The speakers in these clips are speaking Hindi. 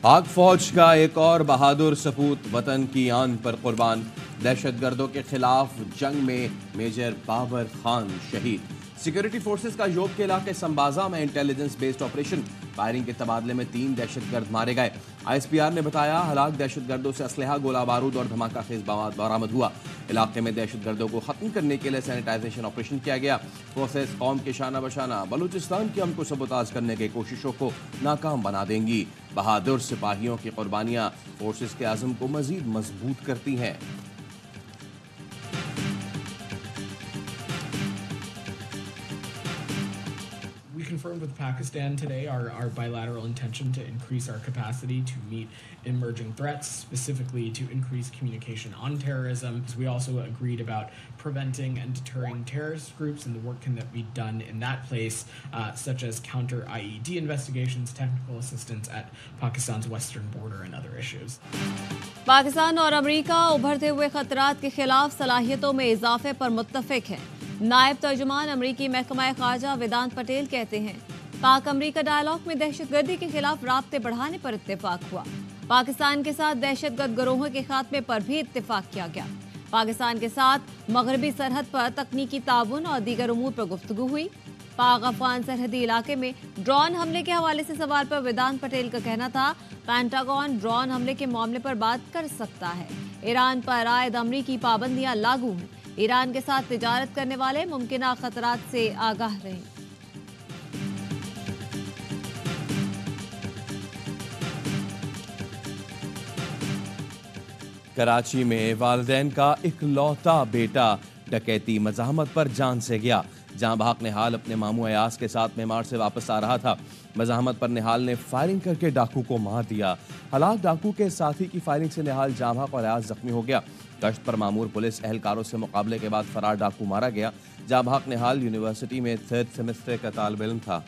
पाक फौज का एक और बहादुर सपूत वतन की आन पर कुर्बान। दहशतगर्दों के खिलाफ जंग में मेजर बाबर खान शहीद। सिक्योरिटी फोर्सेस का योब के इलाके संबाजा में इंटेलिजेंस बेस्ड ऑपरेशन, फायरिंग के तबादले में 3 दहशतगर्द मारे गए। आईएसपीआर ने बताया हलाक दहशतगर्दों से असलहा, गोला बारूद और धमाका खेज मवाद बरामद हुआ। इलाके में दहशतगर्दों को खत्म करने के लिए सैनिटाइजेशन ऑपरेशन किया गया। फोर्सेस कौम के शाना बशाना बलूचिस्तान की अमन को सबोताज करने की कोशिशों को नाकाम बना देंगी। बहादुर सिपाहियों की कुर्बानियां फोर्सेस के आज़म को मजीद मजबूत करती हैं। We confirmed with Pakistan today our bilateral intention to increase our capacity to meet emerging threats, specifically to increase communication on terrorism. We also agreed about preventing and deterring terrorist groups and the work can be done in that place, such as counter IED investigations, technical assistance at Pakistan's western border and other issues. Pakistan और अमेरिका उभरते हुए खतरात के खिलाफ सलाहियतों में इजाफे पर मुत्तफिक हैं। नायब तर्जुमान अमरीकी महकमा खारजा वेदांत पटेल कहते हैं पाक अमरीका डायलॉग में दहशतगर्दी के खिलाफ राब्ते बढ़ाने पर इत्तेफाक हुआ। पाकिस्तान के साथ दहशतगर्द गिरोहों के खात्मे पर भी इत्तेफाक किया गया। पाकिस्तान के साथ मगरबी सरहद पर तकनीकी ताउन और दीगर उमूर पर गुफ्तगू हुई। पाक अफगान सरहदी इलाके में ड्रोन हमले के हवाले से सवाल पर वेदांत पटेल का कहना था पेंटागन ड्रोन हमले के मामले पर बात कर सकता है। ईरान पर आयद अमरीकी पाबंदियां लागू हैं। ईरान के साथ तिजारत करने वाले मुमकिन खतरात से आगाह रहें। कराची में वालिदैन का इकलौता बेटा डकैती मज़ाहमत पर जान से गया। जहां भाग निहाल अपने मामू अयास के साथ मेमार से वापस आ रहा था। मज़ाहमत पर निहाल ने फायरिंग करके डाकू को मार दिया। हलाक डाकू के साथी की फायरिंग से निहाल जहां भाग और अयास जख्मी हो गया। गश्त पर मामूर पुलिस एहलकारों से मुकाबले के बाद फरार डाकू मारा गया। जहां भाग निहाल यूनिवर्सिटी में 3rd सेमेस्टर का तालिब इल्म था।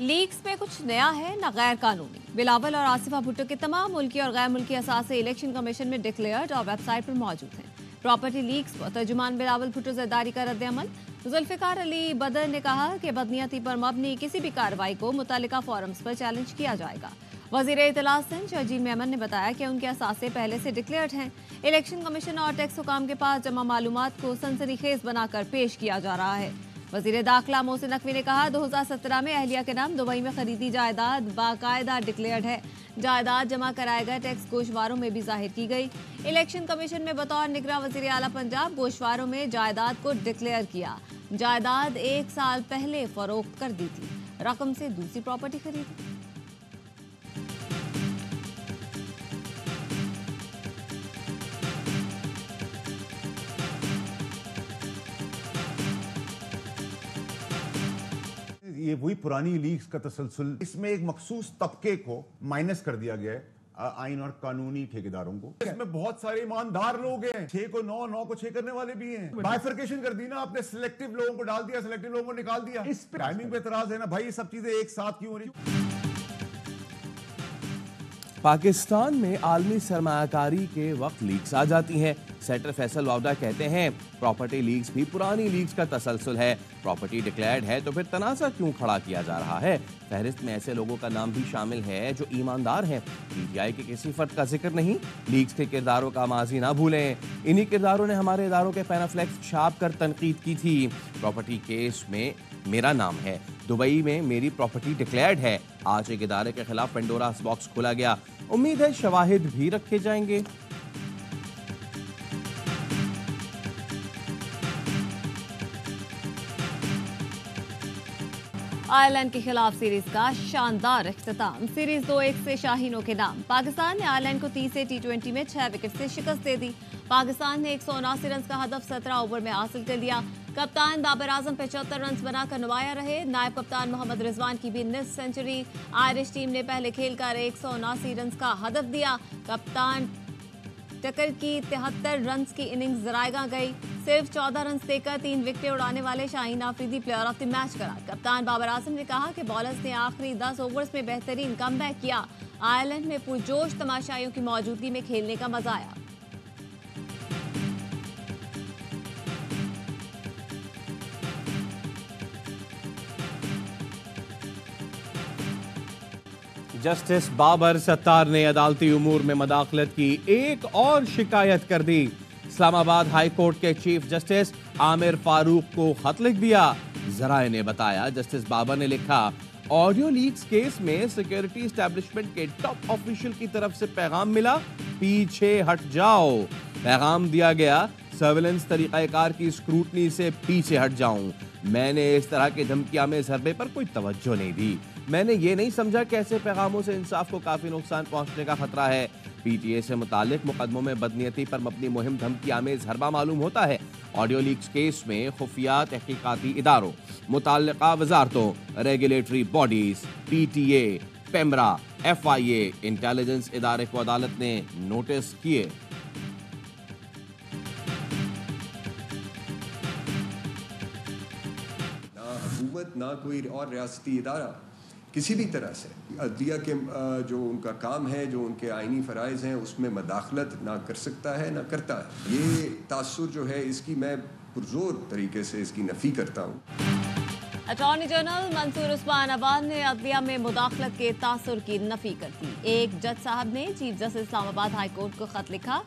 लीग्स में कुछ नया है न गैर कानूनी। बिलावल और आसिफा भुट्टो के तमाम मुल्की और गैर मुल्की असासे इलेक्शन कमीशन में डिक्लेयर्ड और वेबसाइट पर मौजूद हैं। प्रॉपर्टी लीग्स पर तर्जुमान बिलावल भुट्टो ज़रदारी का रद्द-ए-अमल। जुल्फ़िकार अली बदर ने कहा कि बदनीयती पर मबनी किसी भी कार्रवाई को मुतालिका फोरम्स पर चैलेंज किया जाएगा। वज़ीर इत्तलात सिंध शर्जील मेमन ने बताया कि उनके असासे पहले से डिक्लेयर्ड हैं। इलेक्शन कमीशन और टैक्स हुकाम के पास जमा मालूमात को सनसनीखेज बनाकर पेश किया जा रहा है। वज़ीर दाखिला मोहसिन नकवी ने कहा 2017 में अहलिया के नाम दुबई में खरीदी जायदाद बाकायदा डिक्लेयर्ड है। जायदाद जमा कराए गए टैक्स गोशवारों में भी जाहिर की गई। इलेक्शन कमीशन में बतौर निगरां वज़ीर आला पंजाब गोशवारों में जायदाद को डिक्लेयर किया। जायदाद 1 साल पहले फरोख्त कर दी थी। रकम से दूसरी प्रॉपर्टी खरीदी। ये वही पुरानी लीग्स का तसलसल, इसमें एक मखसूस तबके को माइनस कर दिया गया है आइन और कानूनी ठेकेदारों को। इसमें बहुत सारे ईमानदार लोग हैं, 6 को 9, 9 को 6 करने वाले भी हैं। बाइफरकेशन कर दी ना आपने, सिलेक्टिव लोगों को डाल दिया, सिलेक्टिव लोगों को निकाल दिया। इस टाइमिंग पे एतराज है ना भाई, ये सब चीजें एक साथ क्यों हो रही? पाकिस्तान में आलमी सरमायाकारी के वक्त लीग्स आ जाती हैं। सेनेटर फैसल वावडा कहते हैं प्रॉपर्टी लीग्स भी पुरानी लीग्स का तसलसल है। प्रॉपर्टी डिक्लेयर्ड है तो फिर तनाज़ा क्यों खड़ा किया जा रहा है? फहरिस्त में ऐसे लोगों का नाम भी शामिल है जो ईमानदार हैं। पीटीआई के किसी फर्द का जिक्र नहीं। लीग्स के किरदारों का माजी ना भूलें। इन्हीं किरदारों ने हमारे इदारों के पैनाफ्लेक्स छाप कर तनकीद की थी। प्रॉपर्टी केस में मेरा नाम है, दुबई में मेरी प्रॉपर्टी डिक्लेयर्ड है। आज एक इदारे के खिलाफ पेंडोरास बॉक्स खोला गया। उम्मीद है शवाहिद भी रखे जाएंगे। आयरलैंड के खिलाफ सीरीज का शानदार इख्तिताम। सीरीज 2-1 से शाहीनों के नाम। पाकिस्तान ने आयरलैंड को 30 T20 में 6 विकेट से शिकस्त दे दी। पाकिस्तान ने 179 रन का हदफ 17 ओवर में हासिल कर लिया। कप्तान बाबर आजम 75 रन बनाकर नुमाया रहे। नायब कप्तान मोहम्मद रिजवान की भी 19 सेंचुरी। आयरिश टीम ने पहले खेल कर 179 रन का हदफ दिया। कप्तान टकर की 73 रन की इनिंग्स जराएगा गई। सिर्फ 14 रन देकर 3 विकेटें उड़ाने वाले Shaheen Afridi player of the match करार। कप्तान बाबर आजम ने कहा कि बॉलर्स ने आखिरी 10 ओवर्स में बेहतरीन कमबैक किया। आयरलैंड में पुरजोश तमाशाइयों की मौजूदगी में खेलने का मजा आया। जस्टिस बाबर सत्तार ने अदालती उमूर में मदाखलत की एक और शिकायत कर दी। इस्लामाबाद हाई कोर्ट के चीफ जस्टिस आमिर फारूक को खत लिख दिया। जराए ने बताया जस्टिस बाबर ने लिखा, ऑडियो लीक्स केस में सिक्योरिटी एस्टैब्लिशमेंट के टॉप ऑफिशियल की तरफ से पैगाम मिला, पीछे हट जाओ। पैगाम दिया गया, सर्विलेंस तरीकाकार की स्क्रूटनी से पीछे हट जाऊं। मैंने इस तरह के धमकियां में ज़रबे पर कोई तवज्जो नहीं दी। मैंने ये नहीं समझा कि ऐसे पैगामों से इंसाफ को काफी नुकसान पहुंचने का खतरा है। पीटीए से मुतालिक मुकदमों में बदनीयती पर मबनी मुहिम धमकियां में ज़रबा मालूम होता है। ऑडियो लीक्स केस में खुफिया तहकीकाती इदारों, मुताल्लिका वजारतों, regulatory bodies, PTA, PEMRA, FIA, intelligence इदारे को अदालत ने नोटिस किए। ना हुकूमत ना कोई और रियासती इदारा किसी भी तरह से अदलिया के जो उनका काम है, जो उनके आइनी फ़राइज़ हैं, उसमें मदाखलत ना कर सकता है ना करता है। ये तासुर जो है इसकी मैं पुरजोर तरीके से इसकी नफ़ी करता हूँ। अटॉर्नी जनरल मंसूर उस्मान अवान ने अदलिया में मुदाखलत के तासुर की नफी कर दी। एक जज साहब ने chief justice Islamabad high court को खत लिखा,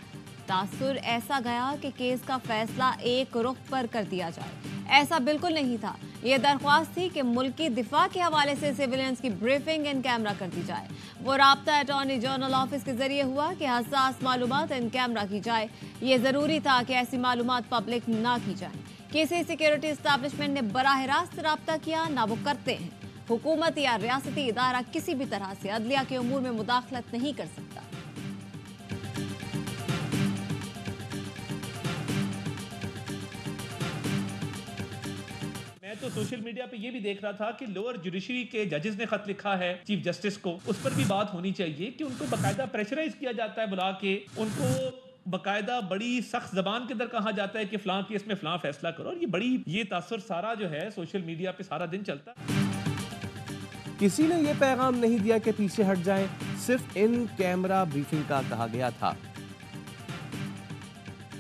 तासुर ऐसा गया कि केस का फैसला एक रुख पर कर दिया जाए। ऐसा बिल्कुल नहीं था। ये दरख्वास्त थी कि मुल्की दिफा के हवाले से सिविलियंस की ब्रीफिंग इन कैमरा कर दी जाए। वो राब्ता अटॉर्नी जनरल ऑफिस के जरिए हुआ कि हसास मालूमात इन कैमरा की जाए। ये जरूरी था कि ऐसी मालूमात पब्लिक ना की जाए। किसी सिक्योरिटी एस्टैब्लिशमेंट ने बराह रास्त राब्ता किया ना वो करते हैं। हुकूमत या रियासती इदारा किसी भी तरह से अदलिया के उमूर में मुदाखलत नहीं कर सकता। मैं तो सोशल मीडिया पे ये भी देख रहा था कि लोअर जुडिशरी के जजेस ने खत लिखा है चीफ जस्टिस को। उस पर भी बात होनी चाहिए कि उनको बाकायदा प्रेशराइज किया जाता है, बुला के उनको बाकायदा बड़ी सख्त जबान के अंदर कहा जाता है कि फलां केस में फलां फैसला करो। और ये तासुर सारा जो है सोशल मीडिया पे सारा दिन चलता है। किसी ने यह पैगाम नहीं दिया कि पीछे हट जाएं, सिर्फ इन कैमरा ब्रीफिंग का कहा गया था।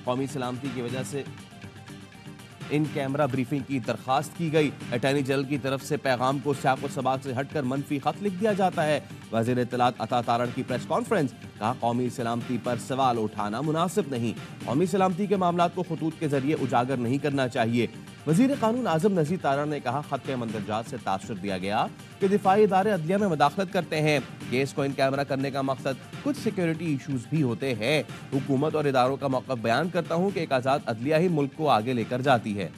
कौमी सलामती की वजह से इन कैमरा ब्रीफिंग की दरखास्त की गई। अटॉर्नी जनरल की तरफ से पैगाम को सियाक व सबाक से हटकर मनफी खत लिख दिया जाता है। वज़ीर इत्तलात अता तारण की प्रेस कॉन्फ्रेंस, कहा कौमी सलामती पर सवाल उठाना मुनासिब नहीं। कौमी सलामती के मामलात को खतूत के जरिए उजागर नहीं करना चाहिए। वज़ीर कानून आज़म नज़ीर तारण ने कहा, खत के मंदरजात से तासुर दिया गया कि दिफाई इदारे अदलिया में मदाखलत करते हैं। केस को इन कैमरा करने का मकसद कुछ सिक्योरिटी इशूज भी होते हैं। हुकूमत और इदारों का मौक़िफ़ बयान करता हूँ कि एक आज़ाद अदलिया ही मुल्क को आगे लेकर जाती है।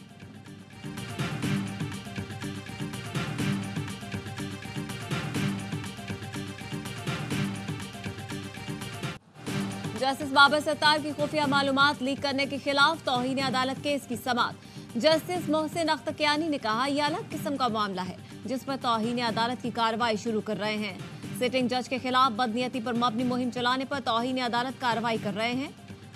जस्टिस बाबर सत्तार की खुफिया मालूमात लीक करने के खिलाफ तौहीन अदालत केस की समाअत। जस्टिस मोहसिन अख्तरकियानी ने कहा, यह अलग किस्म का मामला है जिस पर तौहीन अदालत की कार्रवाई शुरू कर रहे हैं। सिटिंग जज के खिलाफ बदनीयती पर मबनी मुहिम चलाने पर तौहीन अदालत कार्रवाई कर रहे हैं।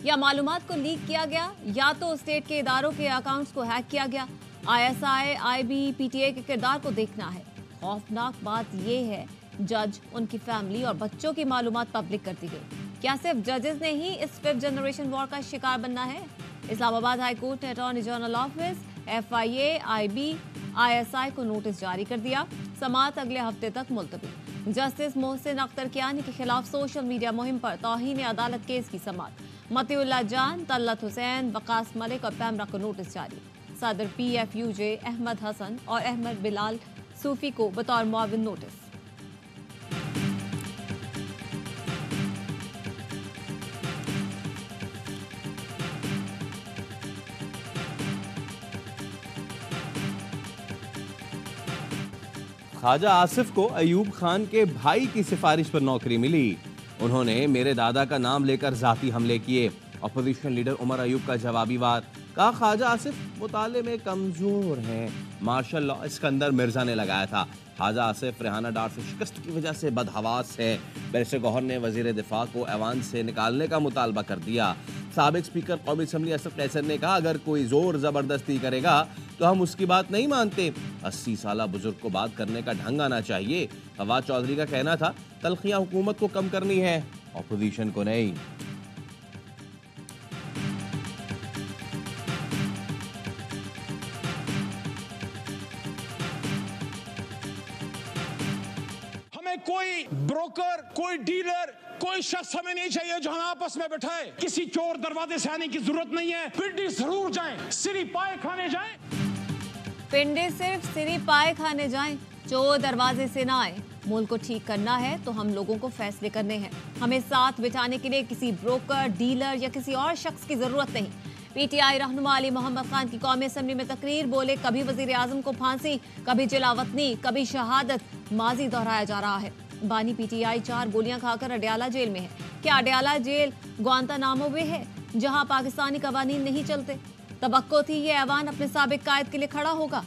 या मालूमात को लीक किया गया या तो स्टेट के इदारों के अकाउंट्स को हैक किया गया। ISI, IB, PTA के किरदार को देखना है। खौफनाक बात यह है, जज, उनकी फैमिली और बच्चों की मालूमात पब्लिक कर दी गई। क्या सिर्फ जजेस ने ही इस 5th जनरेशन वॉर का शिकार बनना है? इस्लामाबाद हाई कोर्ट ने attorney general office, FIA, IB, ISI को नोटिस जारी कर दिया। समाअत अगले हफ्ते तक मुलतवी। जस्टिस मोहसिन अख्तरकियानी के खिलाफ सोशल मीडिया मुहिम पर तौहीन अदालत केस की समाअत। मतीउल्लाह जान, तल्लत हुसैन, वकास मलिक और पैमरा को नोटिस जारी। सदर PFUJ अहमद हसन और अहमद बिलाल सूफी को बतौर मुआविन नोटिस। ख्वाजा आसिफ को अयूब खान के भाई की सिफारिश पर नौकरी मिली। उन्होंने मेरे दादा का नाम लेकर जाती हमले किए। अपोजिशन लीडर उमर अयूब का जवाबी वार, कहा ख्वाजा आसिफ मुताले में कमजोर हैं। मार्शल लॉ सिकंदर मिर्जा ने लगाया था। ख्वाजा आसिफ रेहाना डार से शिकस्त की वजह से बदहवास है। बैरिस्टर गौहर ने वजीर दिफा को ऐवान से निकालने का मुतालबा कर दिया। साबिक स्पीकर कौमी असम्बली असद कैसर ने कहा, अगर कोई जोर जबरदस्ती करेगा तो हम उसकी बात नहीं मानते। 80 साला बुजुर्ग को बात करने का ढंग आना चाहिए। फवाद चौधरी का कहना था, तलखियां हुकूमत को कम करनी है, अपोजिशन को नहीं। हमें कोई ब्रोकर, कोई डीलर, कोई शख्स हमें नहीं चाहिए जो हमें आपस में बैठाए। किसी चोर दरवाजे से आने की जरूरत नहीं है। पिंडी जरूर जाएं, सिरी पाए खाने जाएं। पिंडी सिर्फ सिरी पाए खाने जाएं, चोर दरवाजे से ना आए। मुल्क को ठीक करना है तो हम लोगों को फैसले करने हैं। हमें साथ बिठाने के लिए किसी ब्रोकर, डीलर या किसी और शख्स की जरूरत नहीं। पीटीआई रहनुमा अली मोहम्मद खान की कौमी असम्बली में तकरीर, बोले कभी वजीर आजम को फांसी, कभी जलावतनी, कभी शहादत, माजी दोहराया जा रहा है। बानी पीटीआई 4 गोलियां खाकर अडयाला जेल में है। क्या अडयाला जेल ग्वांतानामो में है जहां पाकिस्तानी कवानीन नहीं चलते? तवक्को थी ये ऐवान अपने साबिक कायद के लिए खड़ा होगा।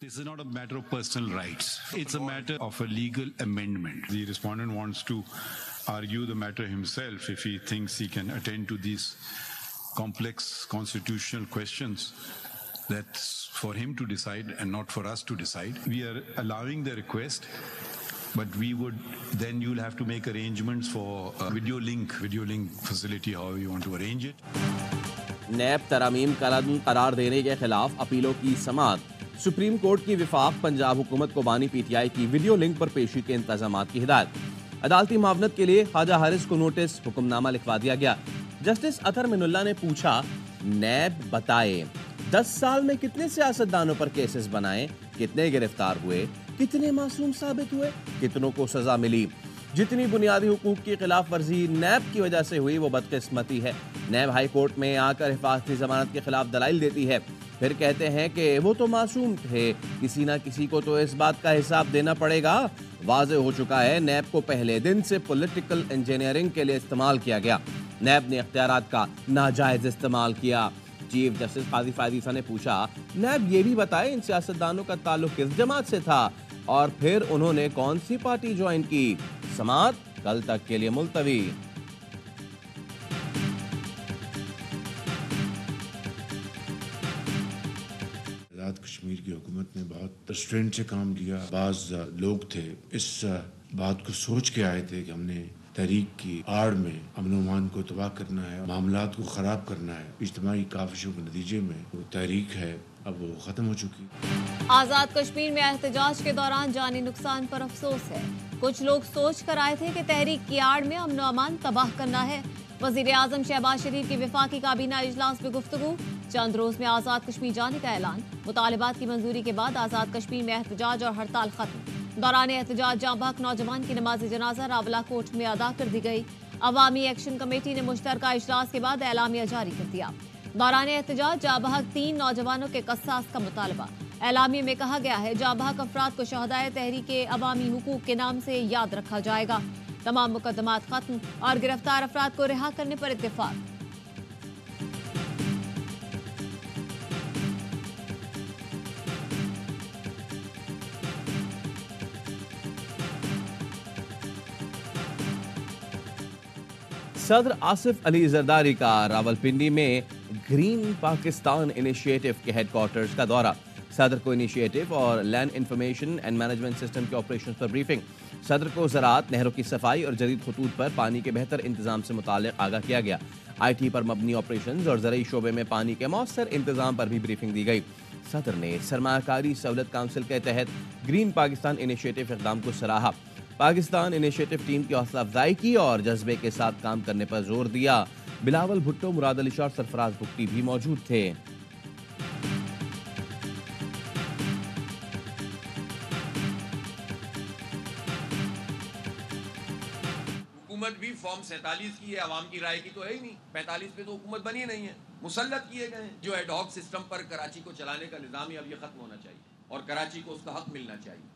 This is not a matter of personal rights. It's a matter of a legal amendment. The respondent wants to argue the matter himself if he thinks he can attend to these complex constitutional questions. That's for him to decide and not for us to decide. We are allowing the request, but we would then you'll have to make arrangements for a video link facility, however you want to arrange it. नैब तरामीम करार देने के खिलाफ अपीलों की समाअत। सुप्रीम कोर्ट की विफाक पंजाब हुकूमत को बानी पीटीआई की वीडियो लिंक पर पेशी के इंतजामात की हिदायत। अदालती मावनत के लिए ख्वाजा हारिस को नोटिस, हुक्मनामा लिखवा दिया गया। जस्टिस अतर मिनुल्लाह ने पूछा, नैब बताए 10 साल में कितने सियासतदानों पर केसेस बनाए, कितने गिरफ्तार हुए, कितने मासूम साबित हुए, कितनों को सजा मिली। जितनी बुनियादी हुकूक की खिलाफ वर्जी नैब की वजह से हुई वो बदकिस्मती है। नैब हाई कोर्ट में आकर हिफाजती जमानत के खिलाफ दलाइल देती है, फिर कहते हैं कि वो तो मासूम थे, किसी ना किसी को तो इस बात का हिसाब देना पड़ेगा। वाज़े हो चुका है नैब को पहले दिन से पॉलिटिकल इंजीनियरिंग के लिए इस्तेमाल किया गया। नैब ने इख्तियारात का नाजायज इस्तेमाल किया। चीफ जस्टिस काजी फायद ने पूछा, नैब ये भी बताए इन सियासतदानों का ताल्लुक किस जमात से था और फिर उन्होंने कौन सी पार्टी ज्वाइन की। समाअत कल तक के लिए मुलतवी। कश्मीर की हुकूमत ने बहुत रेस्ट्रेंट से काम लिया। बाज लोग थे इस बात को सोच के आए थे कि हमने तहरीक की आड़ में अमन अमान को तबाह करना है, मामलात को ख़राब करना है। इज्तिमाई काविशों के नतीजे में वो तहरीक है अब वो ख़त्म हो चुकी। आज़ाद कश्मीर में एहतजाज के दौरान जानी नुकसान पर अफसोस है। कुछ लोग सोच कर आए थे कि तहरीक की आड़ में अमन अमान तबाह करना है। वज़ीर आज़म शहबाज शरीफ की वफाकी काबीना इजलास में गुफ्तगू, चंद रोज में आज़ाद कश्मीर जाने का ऐलान। मुतालिबात की मंजूरी के बाद आज़ाद कश्मीर में एहतजाज और हड़ताल खत्म। दौरान एहतजाज जाँ बहक नौजवान की नमाज जनाजा रावला कोर्ट में अदा कर दी गई। अवामी एक्शन कमेटी ने मुश्तरका इजलास के बाद एलामिया जारी कर दिया। दौरान एहतजाज जाँ बहक 3 नौजवानों के कसास का मुतालबा। एलामिया में कहा गया है जाँ बहक अफराद को शहदाए तहरीक अवामी हुकूक के नाम से याद रखा जाएगा। तमाम मुकदमात खत्म और गिरफ्तार अफराद को रिहा करने पर इत्तेफाक। सदर आसिफ अली जरदारी का रावलपिंडी में ग्रीन पाकिस्तान इनिशिएटिव के हेडक्वार्टर्स का दौरा। सदर को इनिशिएटिव और land information and management system के ऑपरेशन पर ब्रीफिंग। सदर को ज़राअत, नहरों की सफाई और जदीद खतूत पर पानी के बेहतर इंतजाम से मुताल्लिक़ आगाह किया गया। IT पर मबनी ऑपरेशन और ज़रई शोबे में पानी के मौसर इंतजाम पर भी ब्रीफिंग दी गई। सदर ने सरमाकारी सहूलत काउंसिल के तहत ग्रीन पाकिस्तान इनिशिएटिव इक़दाम को सराहा। पाकिस्तान इनिशिएटिव टीम की हौसला अफजाई की और जज्बे के साथ काम करने पर जोर दिया। बिलावल भुट्टो, मुराद अली शाह और सरफराज भुट्टी भी मौजूद थे। हुकूमत भी फॉर्म 47 की है, आवाम की राय की तो है ही नहीं। 45 पे तो हुकूमत बनी नहीं है, मुसल्लत किए गए हैं। जो एडहॉक सिस्टम पर कराची को चलाने का निज़ाम है अब ये खत्म होना चाहिए और कराची को उसका हक मिलना चाहिए।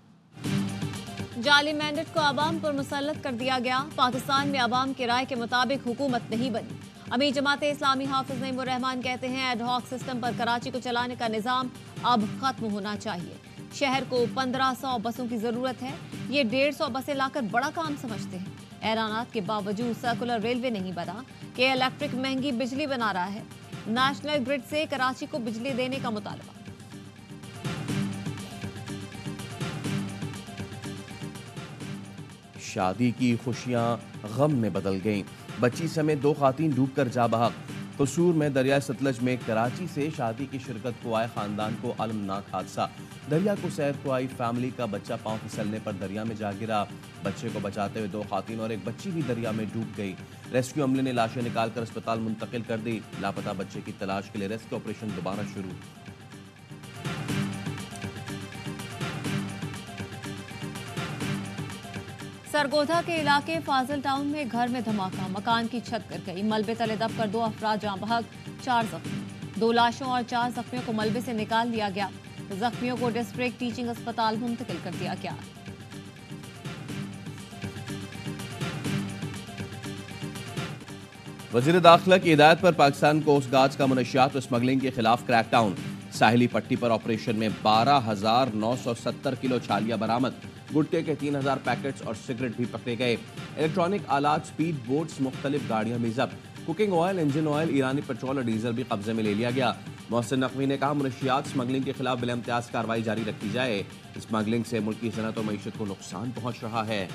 जाली मैंडेट को अवाम पर मुसल्लत कर दिया गया। पाकिस्तान में अवाम की राय के मुताबिक हुकूमत नहीं बनी। अमीर जमात इस्लामी हाफिज नईमुर रहमान कहते हैं एडहॉक सिस्टम पर कराची को चलाने का निज़ाम अब खत्म होना चाहिए। शहर को 1500 बसों की जरूरत है, ये 150 बसें लाकर बड़ा काम समझते हैं। ऐलानात के बावजूद सर्कुलर रेलवे नहीं बना कि इलेक्ट्रिक महंगी बिजली बना रहा है। नेशनल ग्रिड से कराची को बिजली देने का मुतालबा। शादी की खुशियां गम में बदल गईं। बच्ची समेत 2 खातीन डूबकर जा बहक। कसूर में दरिया सतलज में कराची से शादी की शिरकत को आए खानदान को अलमनाक हादसा। दरिया को सैर को आई फैमिली का बच्चा पांव फिसलने पर दरिया में जा गिरा। बच्चे को बचाते हुए 2 खातीन और एक बच्ची भी दरिया में डूब गई। रेस्क्यू अमले ने लाशें निकालकर अस्पताल मुंतकिल कर दी। लापता बच्चे की तलाश के लिए रेस्क्यू ऑपरेशन दोबारा शुरू। सरगोधा के इलाके फाजिल टाउन में घर में धमाका, मकान की छत गिर गई। मलबे तले दबकर 2 अफराद जाँ बहक, 4 जख्मी। 2 लाशों और 4 जख्मियों को मलबे से निकाल लिया गया। जख्मियों को डिस्ट्रिक्ट टीचिंग अस्पताल मुंतकिल कर दिया गया। वजीर दाखिला की हिदायत पर पाकिस्तान कोस्ट गार्ड का मनशियात और स्मगलिंग के खिलाफ क्रैकडाउन। साहिली पट्टी पर ऑपरेशन में 12,970 किलो छालिया बरामद। गुटके के 3,000 पैकेट्स और सिगरेट भी पकड़े गए। इलेक्ट्रॉनिक आलात, स्पीड बोट्स, मुख्तलिफ गाड़ियां भी जब्त। कुकिंग ऑयल, इंजन ऑयल, ईरानी पेट्रोल और डीजल भी कब्जे में ले लिया गया। मोहसिन नकवी ने कहा, मनशियात स्मगलिंग के खिलाफ बिलइम्तियाज कार्रवाई जारी रखी जाए। स्मगलिंग से मुल्क की सनत और मईशत को नुकसान पहुंच रहा है।